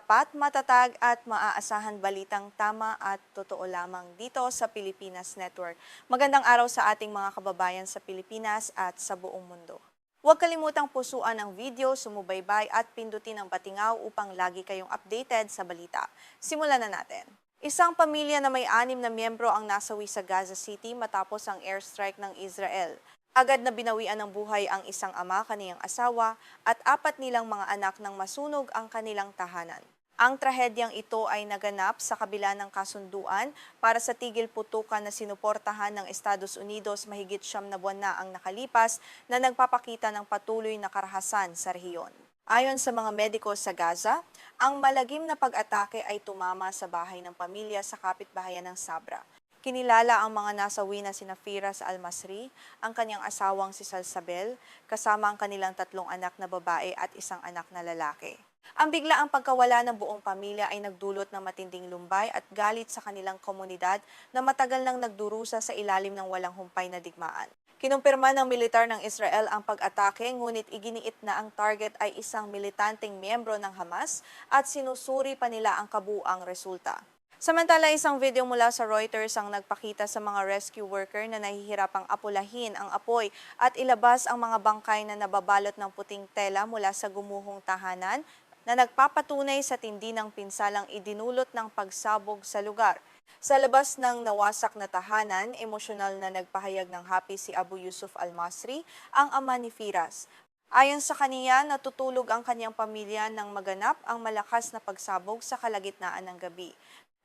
tapat, matatag at maaasahan balitang tama at totoo lamang dito sa Pilipinas Network. Magandang araw sa ating mga kababayan sa Pilipinas at sa buong mundo. Huwag kalimutang pusuan ang video, sumubaybay at pindutin ang patingaw upang lagi kayong updated sa balita. Simulan na natin. Isang pamilya na may 6 na miyembro ang nasawi sa Gaza City matapos ang airstrike ng Israel. Agad na binawian ng buhay ang isang ama, kaniyang asawa, at 4 nilang mga anak nang masunog ang kanilang tahanan. Ang trahedyang ito ay naganap sa kabila ng kasunduan para sa tigil putukan na sinuportahan ng Estados Unidos mahigit 9 na buwan na ang nakalipas na nagpapakita ng patuloy na karahasan sa rehiyon. Ayon sa mga mediko sa Gaza, ang malagim na pag-atake ay tumama sa bahay ng pamilya sa kapitbahayan ng Sabra. Kinilala ang mga nasawi na sina Firas Al-Masri, ang kanyang asawang si Salsabel, kasama ang kanilang 3 anak na babae at 1 anak na lalaki. Ang biglaang pagkawala ng buong pamilya ay nagdulot ng matinding lumbay at galit sa kanilang komunidad na matagal nang nagdurusa sa ilalim ng walang humpay na digmaan. Kinumpirma ng militar ng Israel ang pag-atake, ngunit iginiit na ang target ay isang militanteng miyembro ng Hamas at sinusuri pa nila ang kabuuang resulta. Samantala, isang video mula sa Reuters ang nagpakita sa mga rescue worker na nahihirapang apulahin ang apoy at ilabas ang mga bangkay na nababalot ng puting tela mula sa gumuhong tahanan na nagpapatunay sa tindi ng pinsalang idinulot ng pagsabog sa lugar. Sa labas ng nawasak na tahanan, emosyonal na nagpahayag ng happy si Abu Yusuf Al-Masri, ang ama ni Firas. Ayon sa kaniya, natutulog ang kanyang pamilya nang maganap ang malakas na pagsabog sa kalagitnaan ng gabi.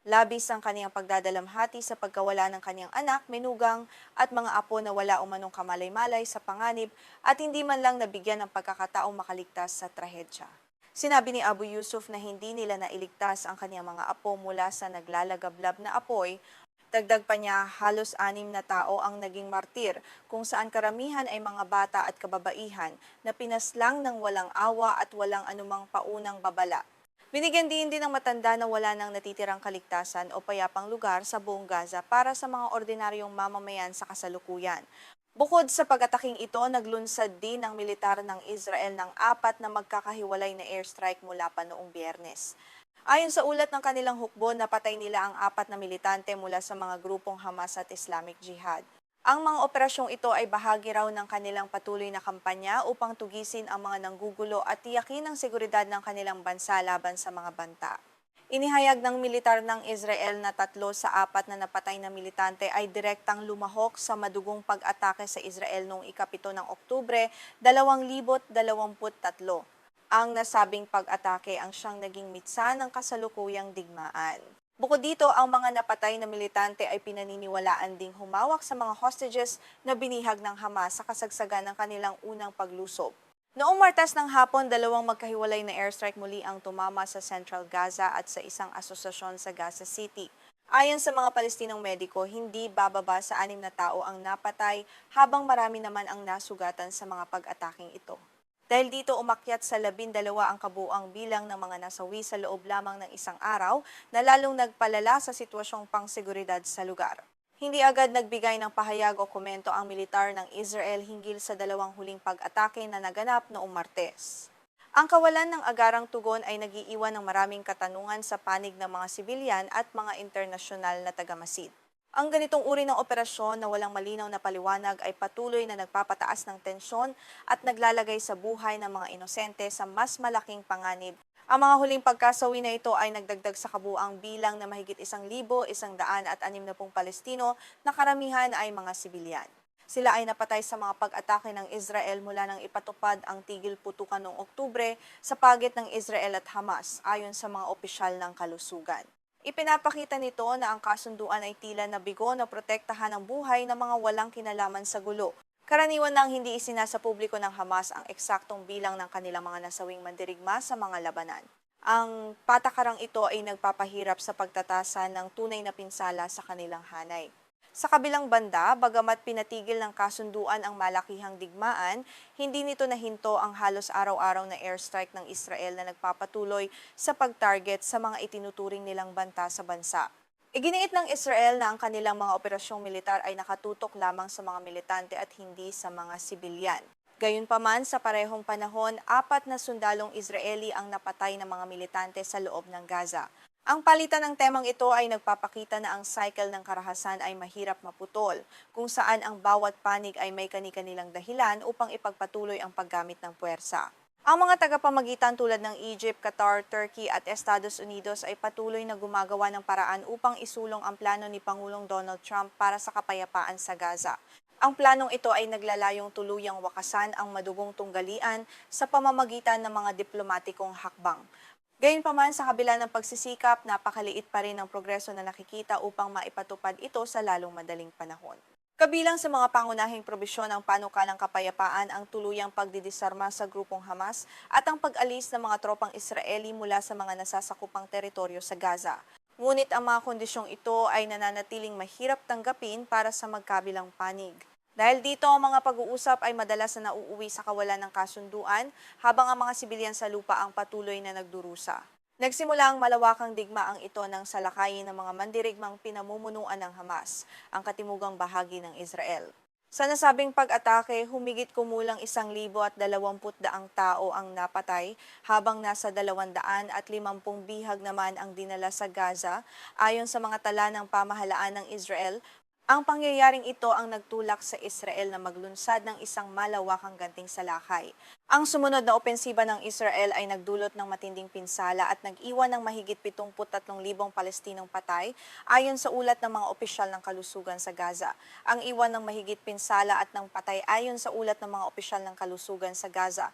Labis ang kaniyang pagdadalamhati sa pagkawala ng kaniyang anak, menugang at mga apo na wala umanong kamalay-malay sa panganib at hindi man lang nabigyan ng pagkakataong makaligtas sa trahedya. Sinabi ni Abu Yusuf na hindi nila nailigtas ang kaniyang mga apo mula sa naglalagablab na apoy. Dagdag pa niya, halos 6 na tao ang naging martir, kung saan karamihan ay mga bata at kababaihan na pinaslang ng walang awa at walang anumang paunang babala. Binigyan din ng matanda na wala nang natitirang kaligtasan o payapang lugar sa buong Gaza para sa mga ordinaryong mamamayan sa kasalukuyan. Bukod sa pag-ataking ito, naglunsad din ng militar ng Israel ng 4 na magkakahiwalay na airstrike mula pa noong Biyernes. Ayon sa ulat ng kanilang hukbo, napatay nila ang 4 na militante mula sa mga grupong Hamas at Islamic Jihad. Ang mga operasyong ito ay bahagi raw ng kanilang patuloy na kampanya upang tugisin ang mga nanggugulo at tiyakin ang seguridad ng kanilang bansa laban sa mga banta. Inihayag ng militar ng Israel na 3 sa 4 na napatay na militante ay direktang lumahok sa madugong pag-atake sa Israel noong ika-7 ng Oktubre 2023. Ang nasabing pag-atake ang siyang naging mitsa ng kasalukuyang digmaan. Bukod dito, ang mga napatay na militante ay pinaniniwalaan ding humawak sa mga hostages na binihag ng Hamas sa kasagsagan ng kanilang unang paglusob. Noong Martes ng hapon, 2 magkahiwalay na airstrike muli ang tumama sa Central Gaza at sa isang asosasyon sa Gaza City. Ayon sa mga Palestinong mediko, hindi bababa sa 6 na tao ang napatay habang marami naman ang nasugatan sa mga pag-ataking ito. Dahil dito umakyat sa 12 ang kabuuang bilang ng mga nasawi sa loob lamang ng isang araw na lalong nagpalala sa sitwasyong pangseguridad sa lugar. Hindi agad nagbigay ng pahayag o komento ang militar ng Israel hinggil sa 2 huling pag-atake na naganap noong Martes. Ang kawalan ng agarang tugon ay nagiiwan ng maraming katanungan sa panig ng mga sibilyan at mga internasyonal na tagamasid. Ang ganitong uri ng operasyon na walang malinaw na paliwanag ay patuloy na nagpapataas ng tensyon at naglalagay sa buhay ng mga inosente sa mas malaking panganib. Ang mga huling pagkasawi na ito ay nagdagdag sa kabuuang bilang na mahigit 1,160 Palestino na karamihan ay mga sibilyan. Sila ay napatay sa mga pag-atake ng Israel mula nang ipatupad ang tigil putukan noong Oktubre sa pagitan ng Israel at Hamas ayon sa mga opisyal ng kalusugan. Ipinapakita nito na ang kasunduan ay tila nabigo na protektahan ang buhay ng mga walang kinalaman sa gulo. Karaniwan nang hindi isinasa publiko ng Hamas ang eksaktong bilang ng kanilang mga nasawing mandirigma sa mga labanan. Ang patakarang ito ay nagpapahirap sa pagtatasa ng tunay na pinsala sa kanilang hanay. Sa kabilang banda, bagamat pinatigil ng kasunduan ang malakihang digmaan, hindi nito nahinto ang halos araw-araw na airstrike ng Israel na nagpapatuloy sa pag-target sa mga itinuturing nilang banta sa bansa. Iginiit ng Israel na ang kanilang mga operasyong militar ay nakatutok lamang sa mga militante at hindi sa mga sibilyan. Gayunpaman, sa parehong panahon, 4 na sundalong Israeli ang napatay ng mga militante sa loob ng Gaza. Ang palitan ng temang ito ay nagpapakita na ang cycle ng karahasan ay mahirap maputol, kung saan ang bawat panig ay may kani-kanilang dahilan upang ipagpatuloy ang paggamit ng puwersa. Ang mga tagapamagitan tulad ng Egypt, Qatar, Turkey at Estados Unidos ay patuloy na gumagawa ng paraan upang isulong ang plano ni Pangulong Donald Trump para sa kapayapaan sa Gaza. Ang planong ito ay naglalayong tuluyang wakasan ang madugong tunggalian sa pamamagitan ng mga diplomatikong hakbang. Gayunpaman, sa kabila ng pagsisikap, napakaliit pa rin ang progreso na nakikita upang maipatupad ito sa lalong madaling panahon. Kabilang sa mga pangunahing probisyon ng panukalang kapayapaan ang tuluyang pagdidisarma sa grupong Hamas at ang pag-alis ng mga tropang Israeli mula sa mga nasasakupang teritoryo sa Gaza. Ngunit ang mga kondisyong ito ay nananatiling mahirap tanggapin para sa magkabilang panig. Dahil dito, ang mga pag-uusap ay madalas na nauuwi sa kawalan ng kasunduan habang ang mga sibilyan sa lupa ang patuloy na nagdurusa. Nagsimula ang malawakang digmaang ito ng salakayin ng mga mandirigmang pinamumunuan ng Hamas, ang katimugang bahagi ng Israel. Sa nasabing pag-atake, humigit kumulang 1,020 tao ang napatay, habang nasa 250 bihag naman ang dinala sa Gaza, ayon sa mga tala ng pamahalaan ng Israel. Ang pangyayaring ito ang nagtulak sa Israel na maglunsad ng isang malawakang ganting salakay. Ang sumunod na opensiba ng Israel ay nagdulot ng matinding pinsala at nag-iwan ng mahigit 73,000 Palestinong patay ayon sa ulat ng mga opisyal ng kalusugan sa Gaza. Ang iwan ng mahigit pinsala at ng patay ayon sa ulat ng mga opisyal ng kalusugan sa Gaza.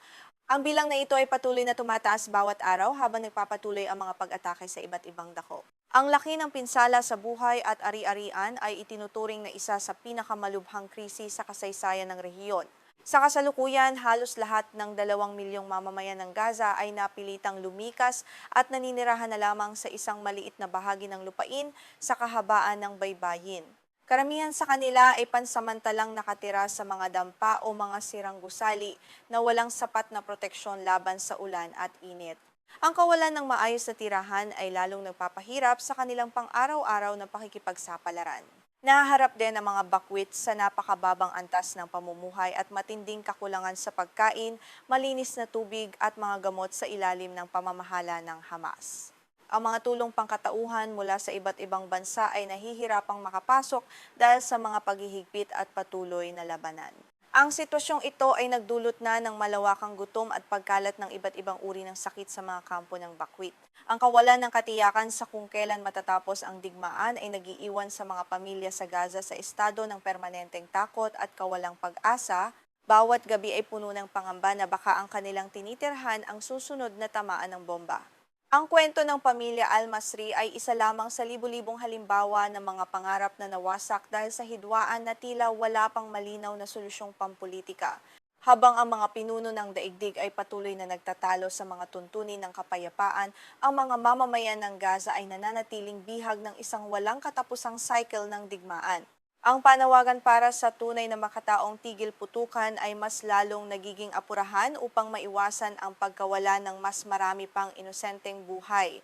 Ang bilang na ito ay patuloy na tumataas bawat araw habang nagpapatuloy ang mga pag-atake sa iba't ibang dako. Ang laki ng pinsala sa buhay at ari-arian ay itinuturing na isa sa pinakamalubhang krisis sa kasaysayan ng rehiyon. Sa kasalukuyan, halos lahat ng 2 milyong mamamayan ng Gaza ay napilitang lumikas at naninirahan na lamang sa isang maliit na bahagi ng lupain sa kahabaan ng baybayin. Karamihan sa kanila ay pansamantalang nakatira sa mga dampa o mga sirang gusali na walang sapat na proteksyon laban sa ulan at init. Ang kawalan ng maayos na tirahan ay lalong nagpapahirap sa kanilang pang-araw-araw na pakikipagsapalaran. Nahaharap din ang mga bakwit sa napakababang antas ng pamumuhay at matinding kakulangan sa pagkain, malinis na tubig at mga gamot sa ilalim ng pamamahala ng Hamas. Ang mga tulong pangkatauhan mula sa iba't ibang bansa ay nahihirapang makapasok dahil sa mga paghihigpit at patuloy na labanan. Ang sitwasyong ito ay nagdulot na ng malawakang gutom at pagkalat ng iba't ibang uri ng sakit sa mga kampo ng bakwit. Ang kawalan ng katiyakan sa kung kailan matatapos ang digmaan ay nagiiwan sa mga pamilya sa Gaza sa estado ng permanenteng takot at kawalang pag-asa. Bawat gabi ay puno ng pangamba na baka ang kanilang tinitirhan ang susunod na tamaan ng bomba. Ang kwento ng pamilya Al-Masri ay isa lamang sa libu-libong halimbawa ng mga pangarap na nawasak dahil sa hidwaan na tila wala pang malinaw na solusyong pampolitika. Habang ang mga pinuno ng daigdig ay patuloy na nagtatalo sa mga tuntunin ng kapayapaan, ang mga mamamayan ng Gaza ay nananatiling bihag ng isang walang katapusang cycle ng digmaan. Ang panawagan para sa tunay na makataong tigil putukan ay mas lalong nagiging apurahan upang maiwasan ang pagkawala ng mas marami pang inosenteng buhay.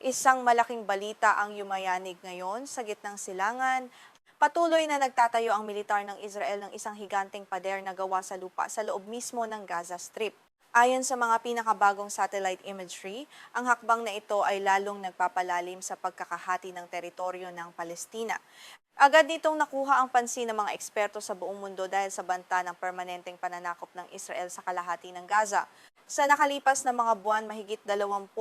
Isang malaking balita ang yumayanig ngayon sa gitnang silangan. Patuloy na nagtatayo ang militar ng Israel ng isang higanteng pader na gawa sa lupa sa loob mismo ng Gaza Strip. Ayon sa mga pinakabagong satellite imagery, ang hakbang na ito ay lalong nagpapalalim sa pagkakahati ng teritoryo ng Palestina. Agad ditong nakuha ang pansin ng mga eksperto sa buong mundo dahil sa banta ng permanenteng pananakop ng Israel sa kalahati ng Gaza. Sa nakalipas na mga buwan, mahigit 23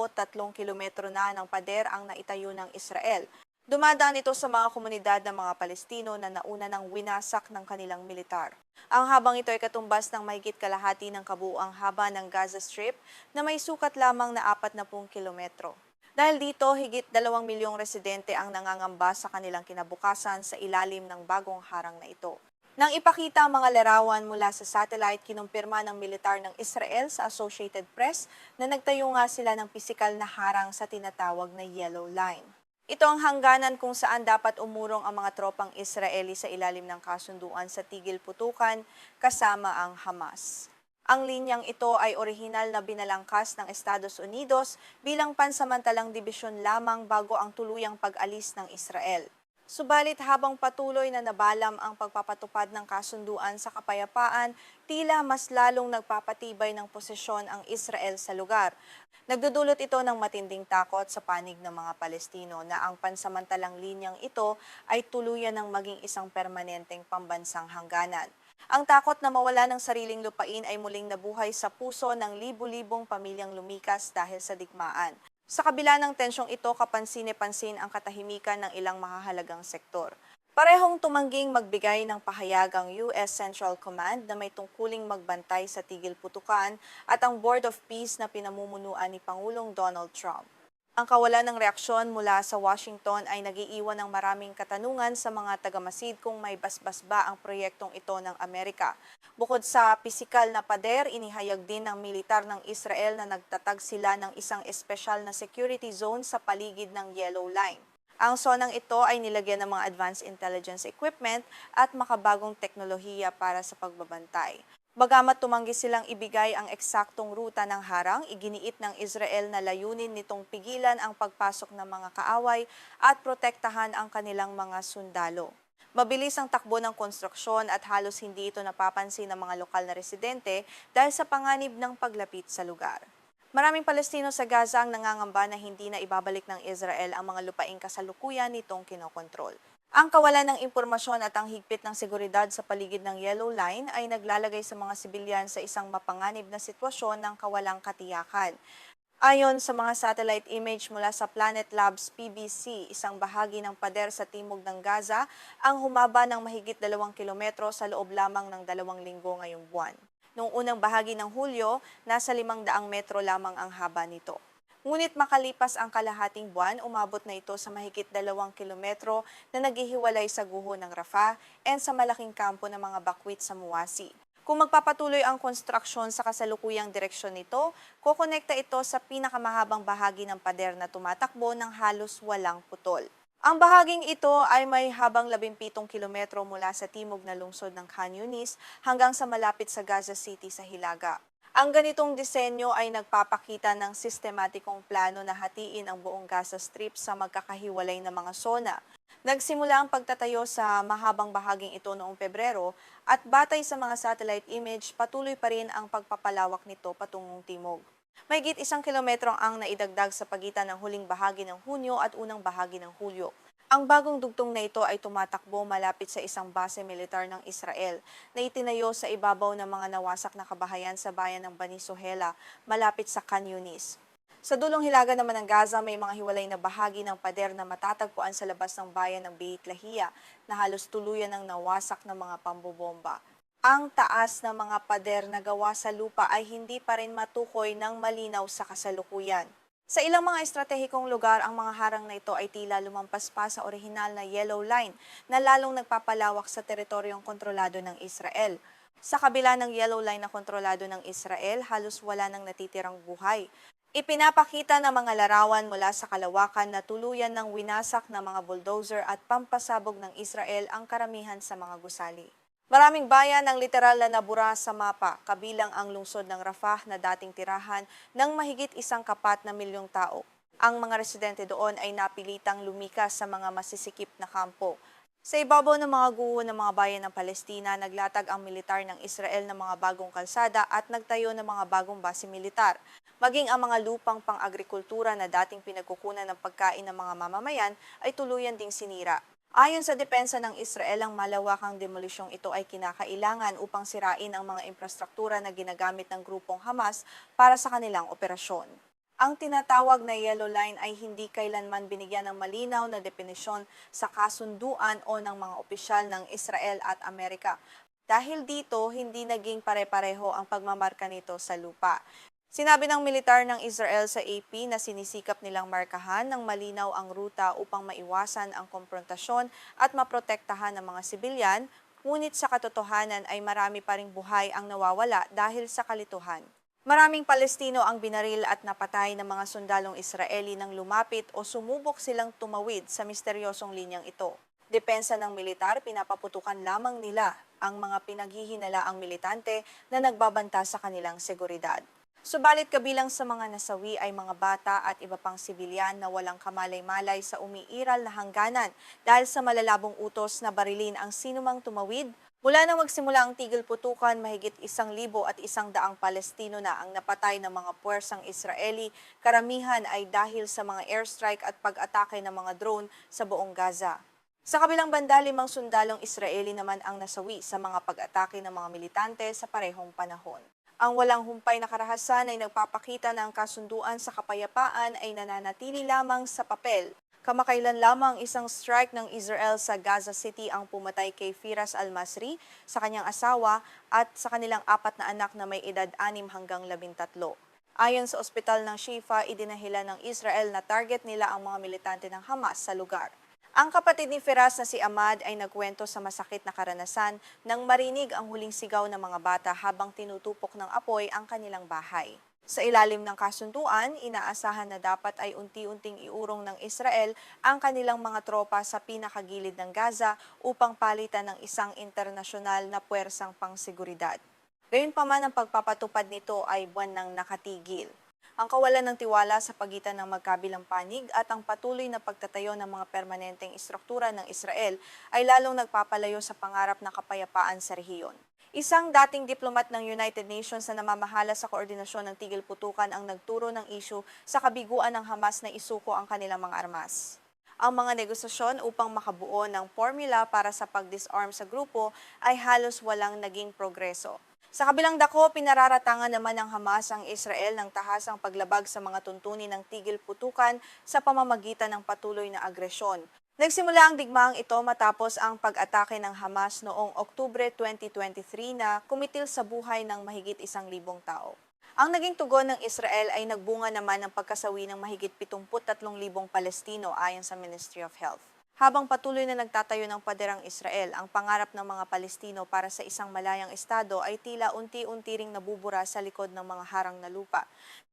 kilometro na ng pader ang naitayo ng Israel. Dumadaan ito sa mga komunidad ng mga Palestino na nauna ng winasak ng kanilang militar. Ang habang ito ay katumbas ng mahigit kalahati ng kabuuang haba ng Gaza Strip na may sukat lamang na 40 kilometro. Dahil dito, higit 2 milyong residente ang nangangamba sa kanilang kinabukasan sa ilalim ng bagong harang na ito. Nang ipakita ang mga larawan mula sa satellite, kinumpirma ng militar ng Israel sa Associated Press na nagtayo nga sila ng pisikal na harang sa tinatawag na Yellow Line. Ito ang hangganan kung saan dapat umurong ang mga tropang Israeli sa ilalim ng kasunduan sa tigil putukan kasama ang Hamas. Ang linyang ito ay orihinal na binalangkas ng Estados Unidos bilang pansamantalang dibisyon lamang bago ang tuluyang pag-alis ng Israel. Subalit habang patuloy na nabalam ang pagpapatupad ng kasunduan sa kapayapaan, tila mas lalong nagpapatibay ng posisyon ang Israel sa lugar. Nagdudulot ito ng matinding takot sa panig ng mga Palestino na ang pansamantalang linyang ito ay tuluyan ng maging isang permanenteng pambansang hangganan. Ang takot na mawala ng sariling lupain ay muling nabuhay sa puso ng libu-libong pamilyang lumikas dahil sa digmaan. Sa kabila ng tensyong ito, kapansin-pansin ang katahimikan ng ilang mahahalagang sektor. Parehong tumangging magbigay ng pahayag ang US Central Command na may tungkuling magbantay sa tigil putukan at ang Board of Peace na pinamumunuan ni Pangulong Donald Trump. Ang kawalan ng reaksyon mula sa Washington ay nagiiwan ng maraming katanungan sa mga tagamasid kung may basbas ba ang proyektong ito ng Amerika. Bukod sa pisikal na pader, inihayag din ng militar ng Israel na nagtatag sila ng isang espesyal na security zone sa paligid ng Yellow Line. Ang zonang ito ay nilagyan ng mga advanced intelligence equipment at makabagong teknolohiya para sa pagbabantay. Bagamat tumanggi silang ibigay ang eksaktong ruta ng harang, iginiit ng Israel na layunin nitong pigilan ang pagpasok ng mga kaaway at protektahan ang kanilang mga sundalo. Mabilis ang takbo ng konstruksyon at halos hindi ito napapansin ng mga lokal na residente dahil sa panganib ng paglapit sa lugar. Maraming Palestino sa Gaza ang nangangamba na hindi na ibabalik ng Israel ang mga lupaing kasalukuyan nitong kinokontrol. Ang kawalan ng impormasyon at ang higpit ng seguridad sa paligid ng Yellow Line ay naglalagay sa mga sibilyan sa isang mapanganib na sitwasyon ng kawalang katiyakan. Ayon sa mga satellite image mula sa Planet Labs PBC, isang bahagi ng pader sa timog ng Gaza ang humaba ng mahigit 2 kilometro sa loob lamang ng 2 linggo ngayong buwan. Noong unang bahagi ng Hulyo, nasa 500 metro lamang ang haba nito. Ngunit makalipas ang kalahating buwan, umabot na ito sa mahigit 2 kilometro na naghihiwalay sa guho ng Rafah and sa malaking kampo ng mga bakwit sa Muwasi. Kung magpapatuloy ang konstruksyon sa kasalukuyang direksyon nito, kokonekta ito sa pinakamahabang bahagi ng pader na tumatakbo ng halos walang putol. Ang bahaging ito ay may habang 17 kilometro mula sa timog na lungsod ng Khan Yunis hanggang sa malapit sa Gaza City sa Hilaga. Ang ganitong disenyo ay nagpapakita ng sistematikong plano na hatiin ang buong Gaza Strip sa magkakahiwalay na mga zona. Nagsimula ang pagtatayo sa mahabang bahaging ito noong Pebrero at batay sa mga satellite image, patuloy pa rin ang pagpapalawak nito patungong timog. Mahigit 1 kilometro ang naidagdag sa pagitan ng huling bahagi ng Hunyo at unang bahagi ng Hulyo. Ang bagong dugtong na ito ay tumatakbo malapit sa isang base militar ng Israel na itinayo sa ibabaw ng mga nawasak na kabahayan sa bayan ng Bani Suhela malapit sa Khan Yunis. Sa dulong hilaga naman ng Gaza, may mga hiwalay na bahagi ng pader na matatagpuan sa labas ng bayan ng Beit Lahia na halos tuluyan ng nawasak ng mga pambobomba. Ang taas ng mga pader na gawa sa lupa ay hindi pa rin matukoy ng malinaw sa kasalukuyan. Sa ilang mga estratehikong lugar, ang mga harang na ito ay tila lumampas pa sa orihinal na Yellow Line na lalong nagpapalawak sa teritoryong kontrolado ng Israel. Sa kabila ng Yellow Line na kontrolado ng Israel, halos wala nang natitirang buhay. Ipinapakita ng mga larawan mula sa kalawakan na tuluyan ng winasak ng mga bulldozer at pampasabog ng Israel ang karamihan sa mga gusali. Maraming bayan ang literal na nabura sa mapa, kabilang ang lungsod ng Rafah na dating tirahan ng mahigit 1,400,000 tao. Ang mga residente doon ay napilitang lumikas sa mga masisikip na kampo. Sa ibabaw ng mga guho ng mga bayan ng Palestina, naglatag ang militar ng Israel ng mga bagong kalsada at nagtayo ng mga bagong base militar. Maging ang mga lupang pang-agrikultura na dating pinagkukunan ng pagkain ng mga mamamayan ay tuluyan ding sinira. Ayon sa depensa ng Israel, ang malawakang demolisyong ito ay kinakailangan upang sirain ang mga infrastruktura na ginagamit ng grupong Hamas para sa kanilang operasyon. Ang tinatawag na Yellow Line ay hindi kailanman binigyan ng malinaw na definisyon sa kasunduan o ng mga opisyal ng Israel at Amerika. Dahil dito, hindi naging pare-pareho ang pagmamarka nito sa lupa. Sinabi ng militar ng Israel sa AP na sinisikap nilang markahan ng malinaw ang ruta upang maiwasan ang komprontasyon at maprotektahan ng mga sibilyan, ngunit sa katotohanan ay marami pa ring buhay ang nawawala dahil sa kalituhan. Maraming Palestino ang binaril at napatay ng mga sundalong Israeli nang lumapit o sumubok silang tumawid sa misteryosong linyang ito. Depensa ng militar, pinapaputukan lamang nila ang mga pinaghihinalaang militante na nagbabanta sa kanilang seguridad. Subalit kabilang sa mga nasawi ay mga bata at iba pang sibilyan na walang kamalay-malay sa umiiral na hangganan dahil sa malalabong utos na barilin ang sinumang tumawid. Mula nang magsimula ang tigil putukan, mahigit 1,100 Palestino na ang napatay ng mga puwersang Israeli. Karamihan ay dahil sa mga airstrike at pag-atake ng mga drone sa buong Gaza. Sa kabilang banda, 5 sundalong Israeli naman ang nasawi sa mga pag-atake ng mga militante sa parehong panahon. Ang walang humpay na karahasan ay nagpapakita na ang kasunduan sa kapayapaan ay nananatili lamang sa papel. Kamakailan lamang isang strike ng Israel sa Gaza City ang pumatay kay Firas Al-Masri, sa kanyang asawa at sa kanilang 4 na anak na may edad 6 hanggang 13. Ayon sa ospital ng Shifa, idinahilan ng Israel na target nila ang mga militante ng Hamas sa lugar. Ang kapatid ni Firas na si Ahmad ay nagkwento sa masakit na karanasan nang marinig ang huling sigaw ng mga bata habang tinutupok ng apoy ang kanilang bahay. Sa ilalim ng kasunduan, inaasahan na dapat ay unti-unting iurong ng Israel ang kanilang mga tropa sa pinakagilid ng Gaza upang palitan ng isang internasyonal na puwersang pangseguridad. Gayunpaman, ang pagpapatupad nito ay buwan nang nakatigil. Ang kawalan ng tiwala sa pagitan ng magkabilang panig at ang patuloy na pagtatayo ng mga permanenteng istruktura ng Israel ay lalong nagpapalayo sa pangarap na kapayapaan sa rehiyon. Isang dating diplomat ng United Nations na namamahala sa koordinasyon ng tigil putukan ang nagturo ng isyu sa kabiguan ng Hamas na isuko ang kanilang mga armas. Ang mga negosasyon upang makabuo ng formula para sa pag-disarm sa grupo ay halos walang naging progreso. Sa kabilang dako, pinararatangan naman ng Hamas ang Israel ng tahasang paglabag sa mga tuntunin ng tigil putukan sa pamamagitan ng patuloy na agresyon. Nagsimula ang digmaang ito matapos ang pag-atake ng Hamas noong Oktubre 2023 na kumitil sa buhay ng mahigit 1,000 tao. Ang naging tugon ng Israel ay nagbunga naman ng pagkasawi ng mahigit 73,000 Palestino ayon sa Ministry of Health. Habang patuloy na nagtatayo ng paderang Israel, ang pangarap ng mga Palestino para sa isang malayang estado ay tila unti-unti ring nabubura sa likod ng mga harang na lupa.